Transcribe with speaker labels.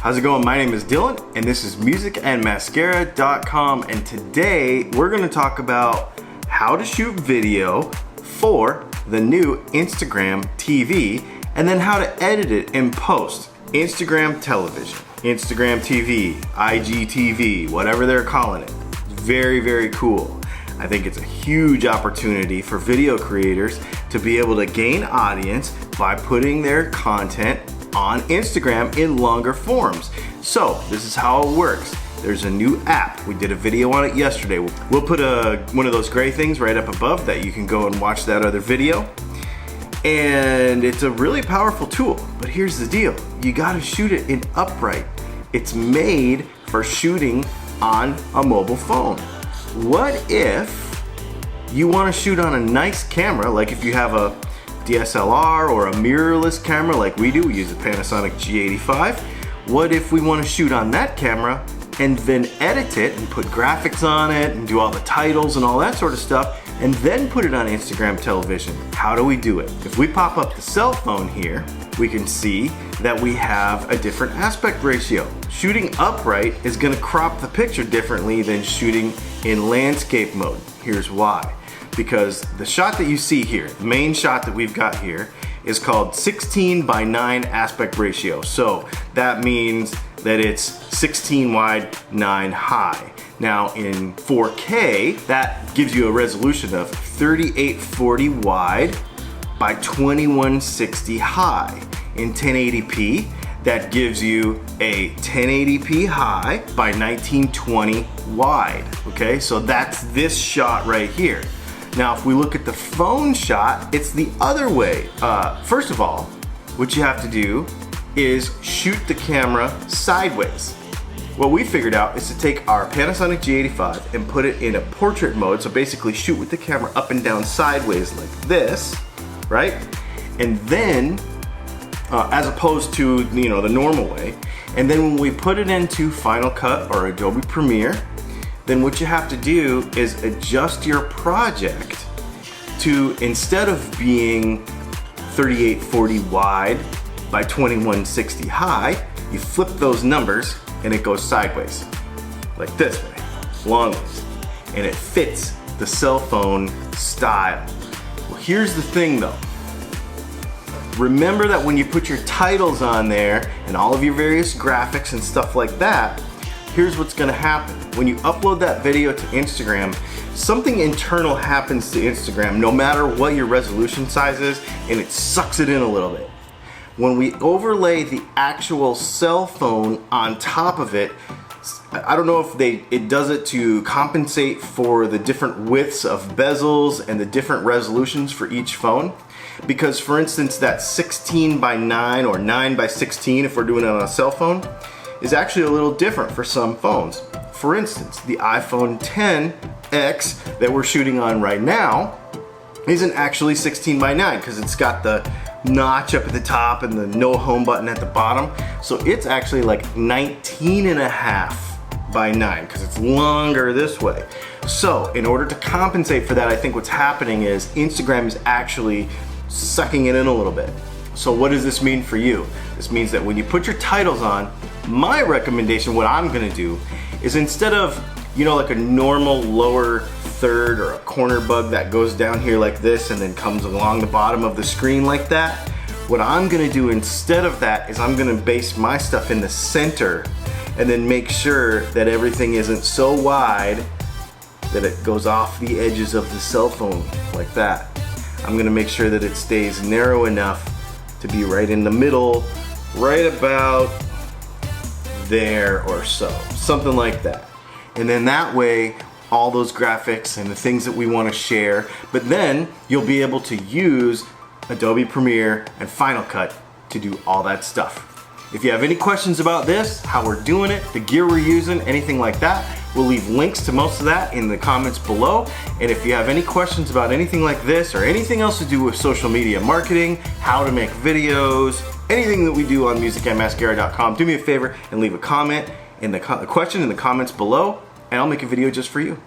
Speaker 1: How's it going? My name is Dylan and this is musicandmascara.com, and today we're going to talk about how to shoot video for the new Instagram TV and then how to edit it in post. Instagram television, Instagram TV, IGTV, whatever they're calling it. Very, very cool. I think it's a huge opportunity for video creators to be able to gain audience by putting their content on Instagram in longer forms. So this is how it works. There's a new app. We did a video on it yesterday. We'll put one of those gray things right up above that you can go and watch that other video. And it's a really powerful tool, but here's the deal. You gotta shoot it in upright. It's made for shooting on a mobile phone. What if you wanna shoot on a nice camera, like if you have a DSLR or a mirrorless camera like we do, we use a Panasonic G85. What if we want to shoot on that camera and then edit it and put graphics on it and do all the titles and all that sort of stuff and then put it on Instagram television? How do we do it? If we pop up the cell phone here, we can see that we have a different aspect ratio. Shooting upright is going to crop the picture differently than shooting in landscape mode. Here's why. Because the shot that you see here, the main shot that we've got here, is called 16:9 aspect ratio. So that means that it's 16 wide, 9 high. Now in 4K, that gives you a resolution of 3840 wide by 2160 high. In 1080p, that gives you a 1080p high by 1920 wide. Okay, so that's this shot right here. Now, if we look at the phone shot, it's the other way. First of all, what you have to do is shoot the camera sideways. What we figured out is to take our Panasonic G85 and put it in a portrait mode, so basically shoot with the camera up and down sideways like this, right? And then, as opposed to the normal way, and then when we put it into Final Cut or Adobe Premiere, then what you have to do is adjust your project to, instead of being 3840 wide by 2160 high, you flip those numbers and it goes sideways, like this way, long ways, and it fits the cell phone style. Well, here's the thing though. Remember that when you put your titles on there and all of your various graphics and stuff like that, here's what's gonna happen. When you upload that video to Instagram, something internal happens to Instagram no matter what your resolution size is, and it sucks it in a little bit. When we overlay the actual cell phone on top of it, I don't know if it does it to compensate for the different widths of bezels and the different resolutions for each phone. Because for instance, that 16:9 or 9:16, if we're doing it on a cell phone, is actually a little different for some phones. For instance, the iPhone XS that we're shooting on right now isn't actually 16:9 because it's got the notch up at the top and the no home button at the bottom. So it's actually like 19.5:9 because it's longer this way. So in order to compensate for that, I think what's happening is Instagram is actually sucking it in a little bit. So what does this mean for you? This means that when you put your titles on, my recommendation, what I'm gonna do, is instead of, like a normal lower third or a corner bug that goes down here like this and then comes along the bottom of the screen like that, what I'm gonna do instead of that is I'm gonna base my stuff in the center and then make sure that everything isn't so wide that it goes off the edges of the cell phone like that. I'm gonna make sure that it stays narrow enough to be right in the middle, right about there or so, something like that. And then that way, all those graphics and the things that we want to share, but then you'll be able to use Adobe Premiere and Final Cut to do all that stuff. If you have any questions about this, how we're doing it, the gear we're using, anything like that, we'll leave links to most of that in the comments below. And if you have any questions about anything like this or anything else to do with social media marketing, how to make videos, anything that we do on musicandmascara.com, do me a favor and leave a comment in the question in the comments below, and I'll make a video just for you.